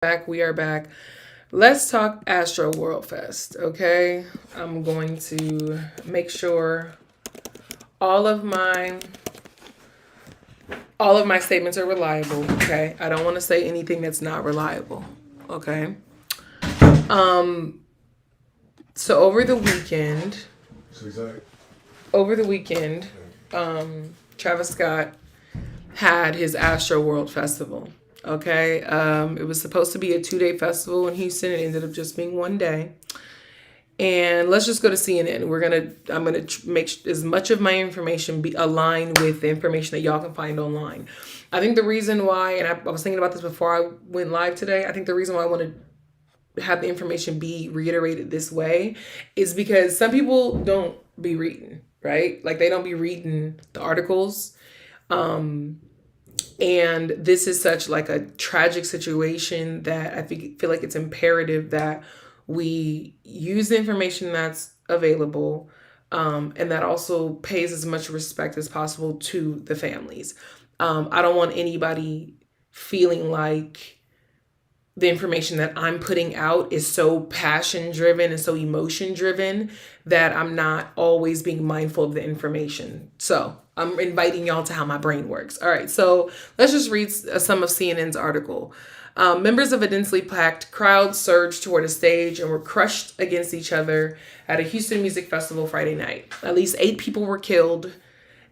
Back, we are back. Let's talk AstroWorld Fest, okay? I'm going to make sure all of my all of my statements are reliable, okay? I don't want to say anything that's not reliable, okay? Um so over the weekend, Travis Scott had his AstroWorld Festival. Okay, it was supposed to be a 2-day festival in Houston. It ended up just being 1 day. And let's just go to CNN. I'm gonna make as much of my information be aligned with the information that y'all can find online. I think the reason why, and I was thinking about this before I went live today. I think the reason why I want to have the information be reiterated this way is because some people don't be reading, right? Like they don't be reading the articles. And this is such like a tragic situation that I feel like it's imperative that we use the information that's available, and that also pays as much respect as possible to the families. I don't want anybody feeling like the information that I'm putting out is so passion driven and so emotion driven that I'm not always being mindful of the information. So I'm inviting y'all to how my brain works. All right, so let's just read some of CNN's article. Members of a densely packed crowd surged toward a stage and were crushed against each other at a Houston music festival Friday night. At least 8 people were killed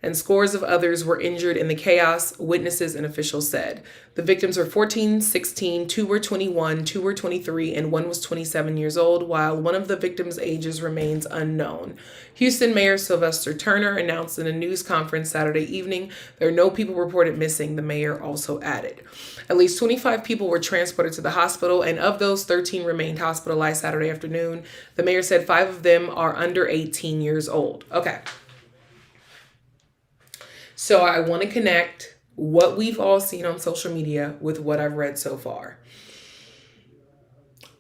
and scores of others were injured in the chaos, witnesses and officials said. The victims were 14, 16, 2 were 21, 2 were 23, and 1 was 27 years old, while one of the victims' ages remains unknown. Houston Mayor Sylvester Turner announced in a news conference Saturday evening there are no people reported missing, the mayor also added. At least 25 people were transported to the hospital, and of those, 13 remained hospitalized Saturday afternoon. The mayor said 5 of them are under 18 years old. Okay. So I want to connect what we've all seen on social media with what I've read so far.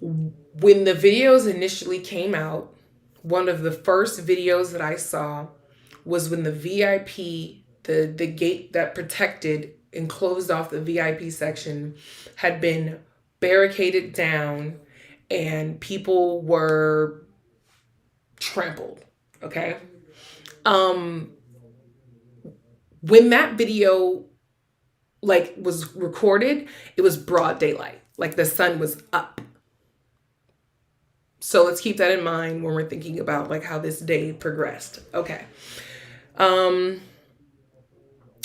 When the videos initially came out, one of the first videos that I saw was when the VIP, the gate that protected and closed off the VIP section had been barricaded down and people were trampled. Okay. When that video was recorded, it was broad daylight. Like the sun was up. So let's keep that in mind when we're thinking about like how this day progressed. Okay.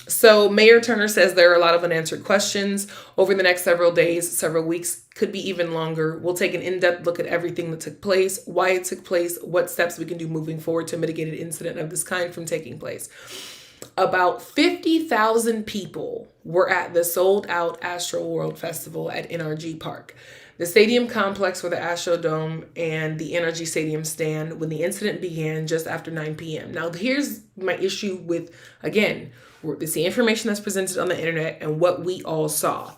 So Mayor Turner says there are a lot of unanswered questions over the next several days, several weeks, could be even longer. We'll take an in-depth look at everything that took place, why it took place, what steps we can do moving forward to mitigate an incident of this kind from taking place. About 50,000 people were at the sold-out AstroWorld Festival at NRG Park, the stadium complex where the Astrodome and the NRG Stadium stand, when the incident began just after 9 p.m. Now, here's my issue with, again, it's the information that's presented on the internet and what we all saw.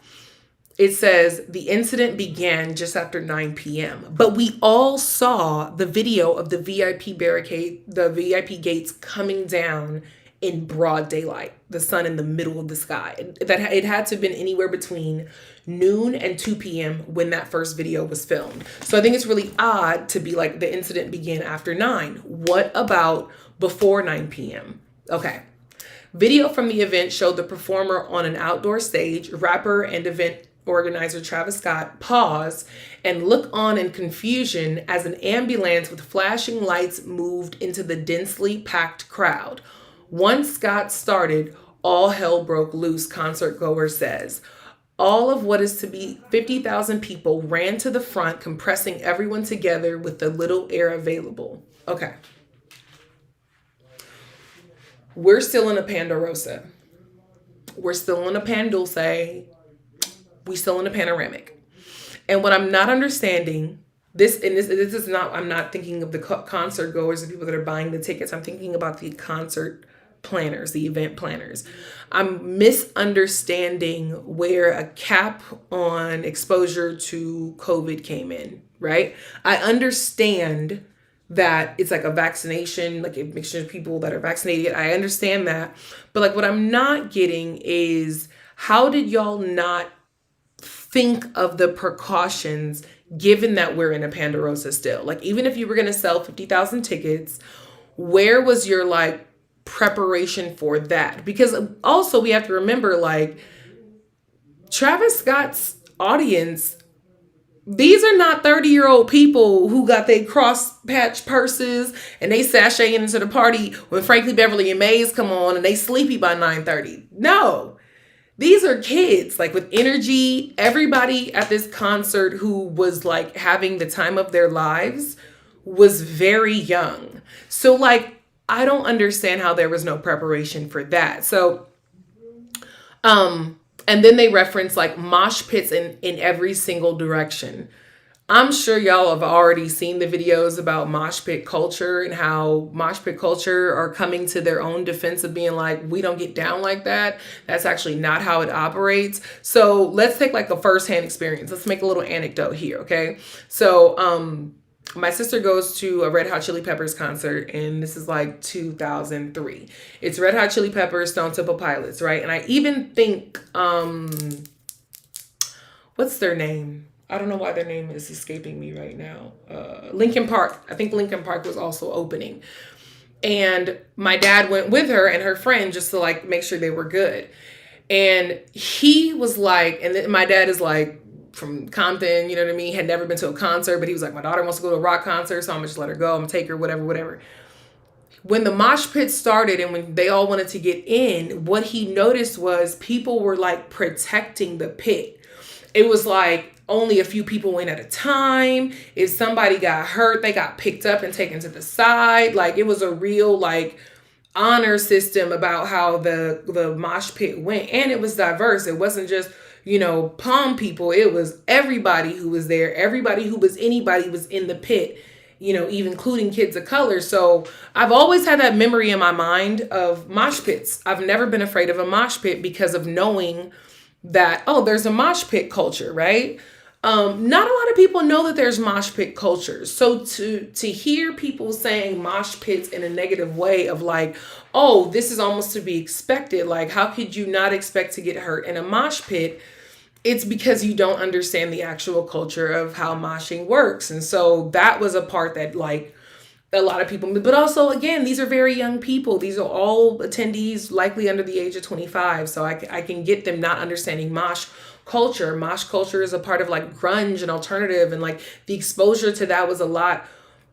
It says the incident began just after 9 p.m., but we all saw the video of the VIP barricade, the VIP gates coming down in broad daylight, the sun in the middle of the sky. That it had to have been anywhere between noon and 2 p.m. when that first video was filmed. So I think it's really odd to be like the incident began after 9. What about before 9 p.m.? Okay. Video from the event showed the performer on an outdoor stage, rapper and event organizer Travis Scott, pause and look on in confusion as an ambulance with flashing lights moved into the densely packed crowd. Once Scott started, all hell broke loose, concert goer says. All of what is to be 50,000 people ran to the front, compressing everyone together with the little air available. Okay. We're still in a Pandarosa. We're still in a Pandulce. We're still in a panoramic. And what I'm not understanding, this is not, I'm not thinking of the concert goers, the people that are buying the tickets. I'm thinking about the concert planners, the event planners. I'm misunderstanding where a cap on exposure to COVID came in, right? I understand that it's like a vaccination, like a mixture of people that are vaccinated. I understand that. But like what I'm not getting is how did y'all not think of the precautions given that we're in a Pandarosa still? Like, even if you were going to sell 50,000 tickets, where was your like preparation for that? Because also we have to remember, like, Travis Scott's audience, these are not 30-year-old people who got their cross patch purses and they sashay into the party when Frankly Beverly and Maze come on and they sleepy by 9:30. No. These are kids, like, with energy. Everybody at this concert who was like having the time of their lives was very young. So like, I don't understand how there was no preparation for that. So and then they reference like mosh pits in every single direction. I'm sure y'all have already seen the videos about mosh pit culture and how mosh pit culture are coming to their own defense of being like, we don't get down like that. That's actually not how it operates. So let's take like a firsthand experience. Let's make a little anecdote here, okay? So my sister goes to a Red Hot Chili Peppers concert, and this is like 2003. It's Red Hot Chili Peppers, Stone Temple Pilots, right? And I even think, what's their name? I don't know why their name is escaping me right now. Linkin Park. I think Linkin Park was also opening. And my dad went with her and her friend just to like make sure they were good. And he was like, and then my dad is like from Compton, you know what I mean? Had never been to a concert, but he was like, my daughter wants to go to a rock concert, so I'm gonna just let her go. I'm gonna take her, whatever. When the mosh pit started and when they all wanted to get in, what he noticed was people were like protecting the pit. It was like only a few people went at a time. If somebody got hurt, they got picked up and taken to the side. Like, it was a real like honor system about how the mosh pit went. And it was diverse. It wasn't just, you know, palm people. It was everybody who was there. Everybody who was anybody was in the pit, you know, even including kids of color. So I've always had that memory in my mind of mosh pits. I've never been afraid of a mosh pit because of knowing that, oh, there's a mosh pit culture, right? Not a lot of people know that there's mosh pit culture. So to hear people saying mosh pits in a negative way of like, oh, this is almost to be expected. Like, how could you not expect to get hurt in a mosh pit? It's because you don't understand the actual culture of how moshing works. And so that was a part that like a lot of people, but also again, these are very young people. These are all attendees likely under the age of 25. So I can get them not understanding mosh culture. Mosh culture is a part of like grunge and alternative, and like the exposure to that was a lot.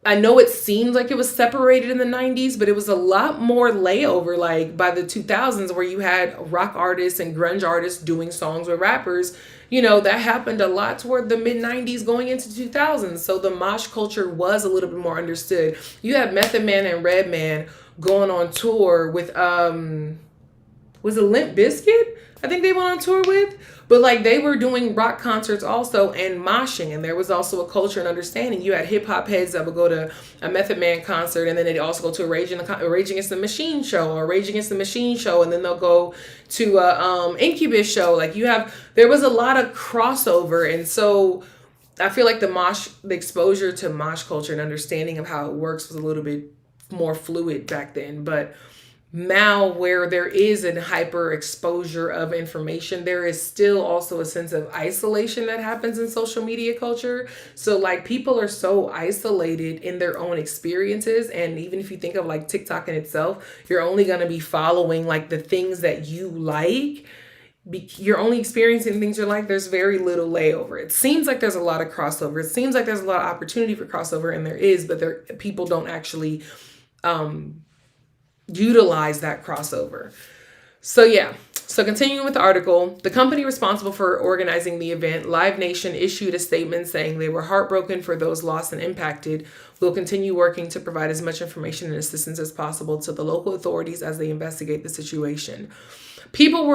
I know it seemed like it was separated in the 90s, but it was a lot more layover like by the 2000s, where you had rock artists and grunge artists doing songs with rappers. You know, that happened a lot toward the mid 90s going into 2000s. So the mosh culture was a little bit more understood. You had Method Man and Redman going on tour with was it Limp Bizkit? I think they went on tour with. But like they were doing rock concerts also and moshing, and there was also a culture and understanding. You had hip hop heads that would go to a Method Man concert, and then they'd also go to a Rage Against the Machine show, or Rage Against the Machine show, and then they'll go to a Incubus show. Like there was a lot of crossover, and so I feel like the exposure to mosh culture and understanding of how it works was a little bit more fluid back then. But now, where there is a hyper exposure of information, there is still also a sense of isolation that happens in social media culture. So like people are so isolated in their own experiences. And even if you think of like TikTok in itself, you're only going to be following like the things that you like. You're only experiencing things you like. There's very little layover. It seems like there's a lot of crossover. It seems like there's a lot of opportunity for crossover, and there is, but people don't actually utilize that crossover. So yeah. So continuing with the article, the company responsible for organizing the event, Live Nation, issued a statement saying they were heartbroken for those lost and impacted. We'll continue working to provide as much information and assistance as possible to the local authorities as they investigate the situation. People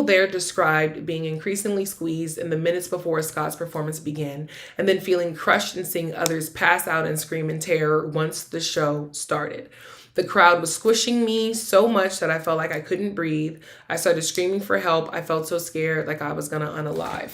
there described being increasingly squeezed in the minutes before Scott's performance began, and then feeling crushed and seeing others pass out and scream in terror once the show started. The crowd was squishing me so much that I felt like I couldn't breathe. I started screaming for help. I felt so scared, like I was gonna unalive.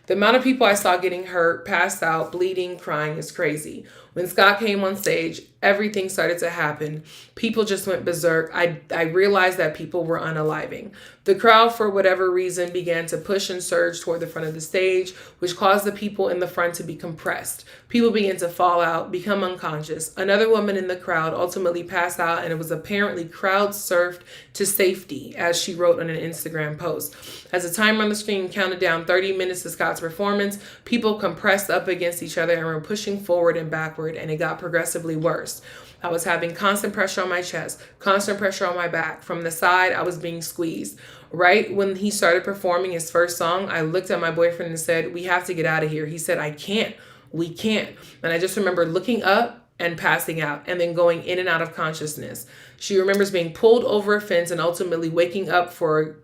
The amount of people I saw getting hurt, passed out, bleeding, crying is crazy. When Scott came on stage, everything started to happen. People just went berserk. I realized that people were unaliving. The crowd, for whatever reason, began to push and surge toward the front of the stage, which caused the people in the front to be compressed. People began to fall out, become unconscious. Another woman in the crowd ultimately passed out, and it was apparently crowd surfed to safety, as she wrote on an Instagram post. As the timer on the screen counted down 30 minutes to Scott's performance, people compressed up against each other and were pushing forward and backward, and it got progressively worse. I was having constant pressure on my chest, constant pressure on my back. From the side, I was being squeezed. Right when he started performing his first song, I looked at my boyfriend and said, "We have to get out of here." He said, "I can't. We can't." And I just remember looking up and passing out and then going in and out of consciousness. She remembers being pulled over a fence and ultimately waking up for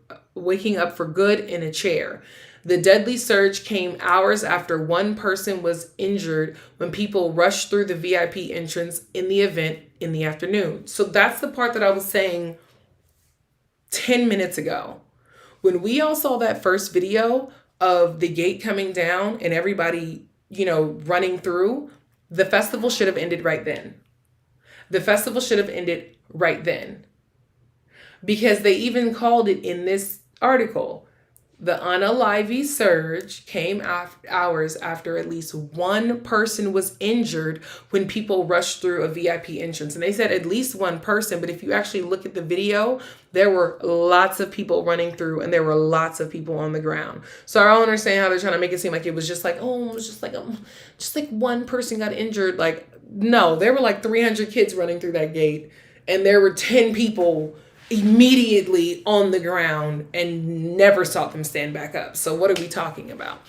good in a chair. The deadly surge came hours after one person was injured when people rushed through the VIP entrance in the event in the afternoon. So that's the part that I was saying 10 minutes ago. When we all saw that first video of the gate coming down and everybody, running through, the festival should have ended right then. The festival should have ended right then. Because they even called it in this article, the unaliving surge came hours after at least one person was injured when people rushed through a VIP entrance. And they said at least one person, but if you actually look at the video, there were lots of people running through and there were lots of people on the ground. So I don't understand how they're trying to make it seem like it was just like, oh, it was just like one person got injured. Like, no, there were like 300 kids running through that gate and there were 10 people immediately on the ground and never saw them stand back up. So what are we talking about?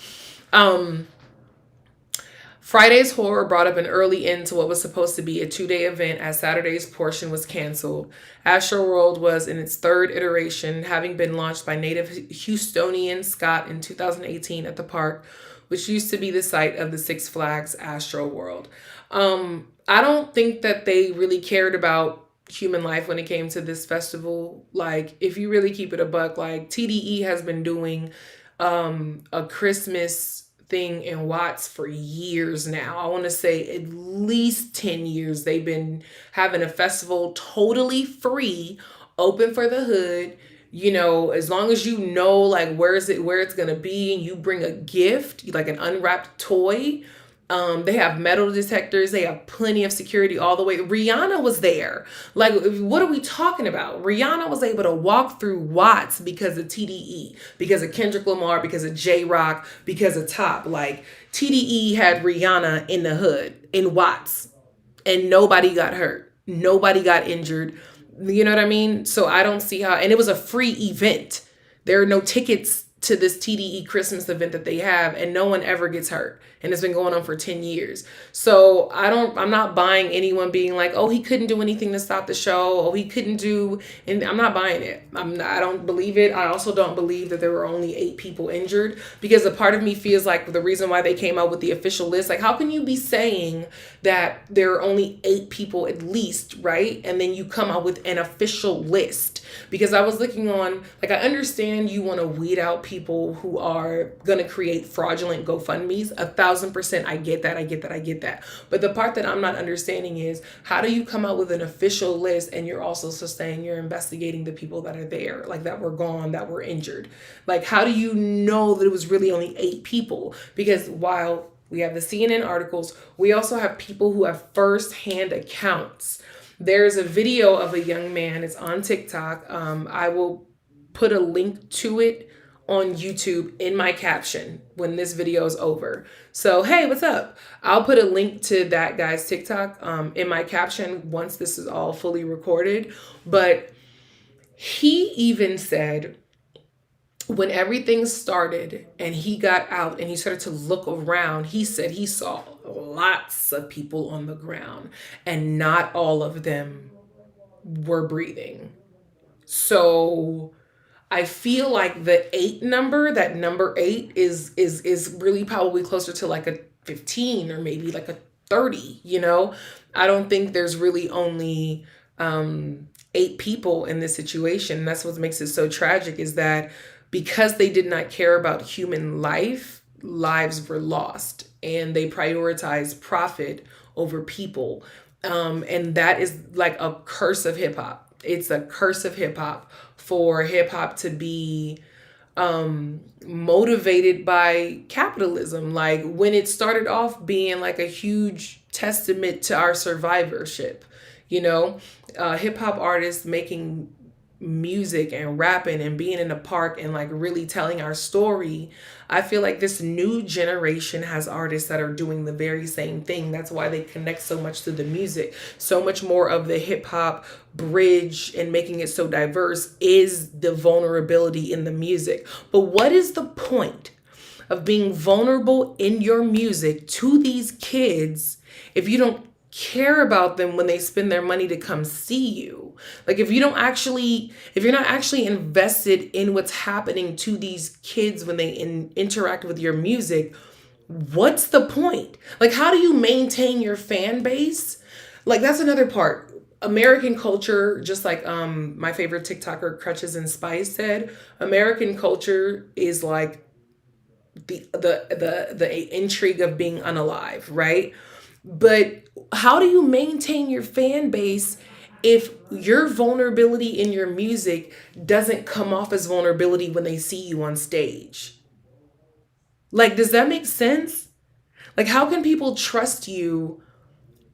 Friday's horror brought up an early end to what was supposed to be a 2-day event, as Saturday's portion was canceled. AstroWorld was in its third iteration, having been launched by native Houstonian Scott in 2018 at the park, which used to be the site of the Six Flags AstroWorld. I don't think that they really cared about human life when it came to this festival. Like, if you really keep it a buck, like TDE has been doing a Christmas thing in Watts for years now. I want to say at least 10 years. They've been having a festival totally free, open for the hood. As long as like where it's gonna be, and you bring a gift, like an unwrapped toy. They have metal detectors. They have plenty of security all the way. Rihanna was there. Like, what are we talking about? Rihanna was able to walk through Watts because of TDE, because of Kendrick Lamar, because of J-Rock, because of Top. Like, TDE had Rihanna in the hood, in Watts, and nobody got hurt. Nobody got injured. You know what I mean? So I don't see how, and it was a free event. There are no tickets to this TDE Christmas event that they have, and no one ever gets hurt. And it's been going on for 10 years. So I'm not buying anyone being like, oh, he couldn't do anything to stop the show. Oh, he couldn't do, and I'm not buying it. I don't believe it. I also don't believe that there were only 8 people injured, because a part of me feels like the reason why they came out with the official list, like, how can you be saying that there are only 8 people at least, right? And then you come out with an official list. Because I was looking on, like, I understand you want to weed out people who are going to create fraudulent GoFundMes. 1,000%. I get that. But the part that I'm not understanding is, how do you come out with an official list and you're also saying you're investigating the people that are there, like that were gone, that were injured? Like, how do you know that it was really only 8 people? Because while we have the CNN articles, we also have people who have first-hand accounts. There's a video of a young man. It's on TikTok. I will put a link to it on YouTube in my caption when this video is over. So, hey, what's up? I'll put a link to that guy's TikTok in my caption once this is all fully recorded. But he even said, when everything started and he got out and he started to look around, he said he saw lots of people on the ground and not all of them were breathing. So I feel like the 8 number, that number 8 is really probably closer to like a 15 or maybe like a 30, I don't think there's really only 8 people in this situation. And that's what makes it so tragic, is that because they did not care about human life, lives were lost, and they prioritized profit over people. And that is like a curse of hip hop. It's a curse of hip hop for hip hop to be motivated by capitalism. Like when it started off being like a huge testament to our survivorship, you know, hip hop artists making music and rapping and being in the park and like really telling our story. I feel like this new generation has artists that are doing the very same thing. That's why they connect so much to the music. So much more of the hip hop bridge and making it so diverse is the vulnerability in the music. But what is the point of being vulnerable in your music to these kids if you don't care about them when they spend their money to come see you? Like if you're not actually invested in what's happening to these kids when they interact with your music, what's the point? Like how do you maintain your fan base? Like that's another part. American culture, just like my favorite TikToker Crutches and Spice said, American culture is like the intrigue of being unalive, right? But how do you maintain your fan base if your vulnerability in your music doesn't come off as vulnerability when they see you on stage? Like, does that make sense? Like, how can people trust you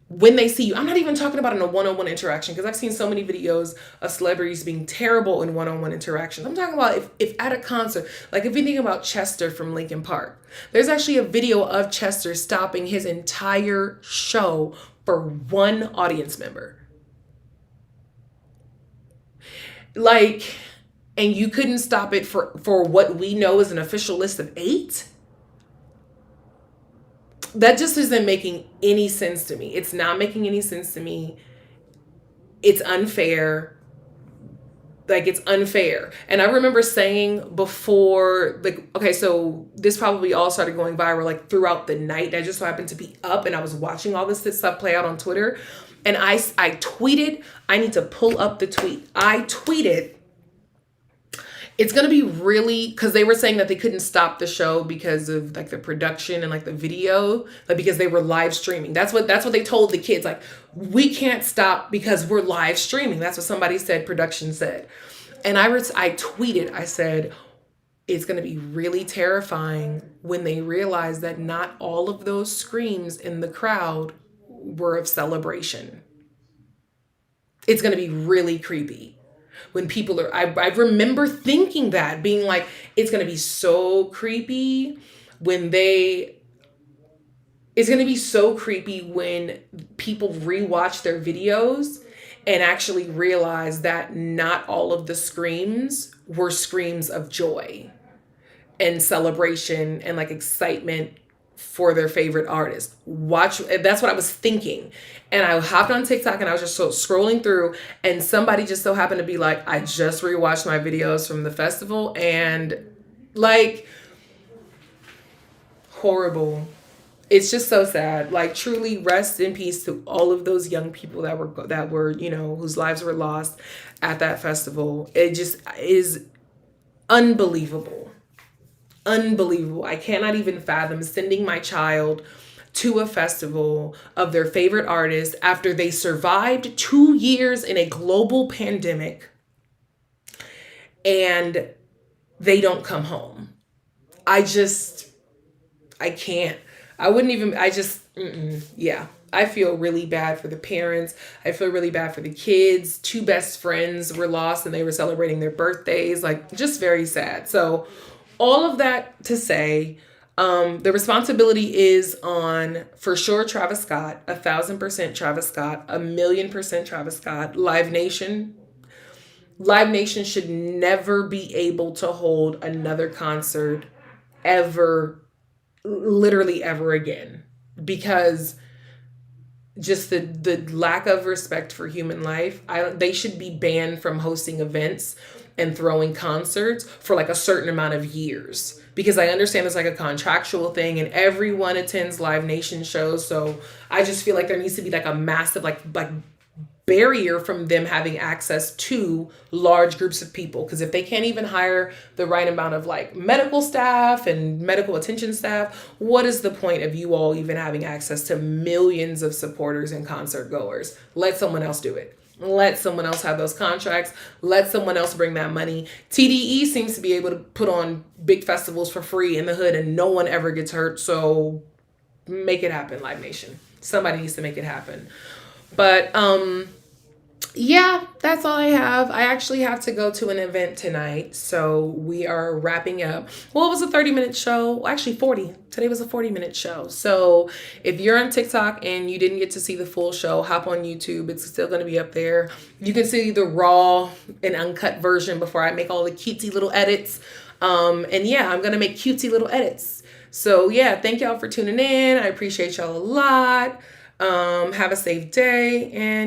when they see you? I'm not even talking about in a one-on-one interaction, because I've seen so many videos of celebrities being terrible in one-on-one interactions. I'm talking about if at a concert, like if you think about Chester from Linkin Park, there's actually a video of Chester stopping his entire show for one audience member. Like, and you couldn't stop it for what we know is an official list of 8? That just isn't making any sense to me. It's not making any sense to me. It's unfair. Like, it's unfair. And I remember saying before, like, okay, so this probably all started going viral like throughout the night. I just so happened to be up and I was watching all this stuff play out on Twitter. And I tweeted, I need to pull up the tweet. I tweeted, it's going to be really, because they were saying that they couldn't stop the show because of like the production and like the video, like because they were live streaming. That's what they told the kids. Like, we can't stop because we're live streaming. That's what somebody said, production said. And I tweeted, I said, it's going to be really terrifying when they realize that not all of those screams in the crowd were of celebration. It's going to be really creepy. When people are, I remember thinking that, being like, it's going to be so creepy when it's going to be so creepy when people rewatch their videos and actually realize that not all of the screams were screams of joy and celebration and like excitement for their favorite artist. That's what I was thinking. And I hopped on TikTok and I was just scrolling through, and somebody just so happened to be like, I just rewatched my videos from the festival, and like, horrible. It's just so sad. Like, truly, rest in peace to all of those young people that were, you know, whose lives were lost at that festival. It just is unbelievable. Unbelievable. I cannot even fathom sending my child to a festival of their favorite artist after they survived 2 years in a global pandemic and they don't come home. I can't. Yeah. I feel really bad for the parents. I feel really bad for the kids. 2 best friends were lost and they were celebrating their birthdays. Like, just very sad. So all of that to say, the responsibility is on, for sure, Travis Scott, 1,000% Travis Scott, 1,000,000% Travis Scott. Live Nation should never be able to hold another concert ever, literally ever again, because just the lack of respect for human life. They should be banned from hosting events and throwing concerts for like a certain amount of years, because I understand it's like a contractual thing and everyone attends Live Nation shows. So I just feel like there needs to be like a massive like barrier from them having access to large groups of people. Because if they can't even hire the right amount of like medical staff and medical attention staff, what is the point of you all even having access to millions of supporters and concert goers? Let someone else do it. Let someone else have those contracts. Let someone else bring that money. TDE seems to be able to put on big festivals for free in the hood and no one ever gets hurt. So make it happen, Live Nation. Somebody needs to make it happen. But yeah, that's all I have. I actually have to go to an event tonight, so we are wrapping up. Well, it was a 30-minute show. Well, actually 40. Today was a 40-minute show. So if you're on TikTok and you didn't get to see the full show, hop on YouTube. It's still going to be up there. You can see the raw and uncut version before I make all the cutesy little edits. And yeah, I'm going to make cutesy little edits. So yeah, thank y'all for tuning in. I appreciate y'all a lot. Have a safe day, and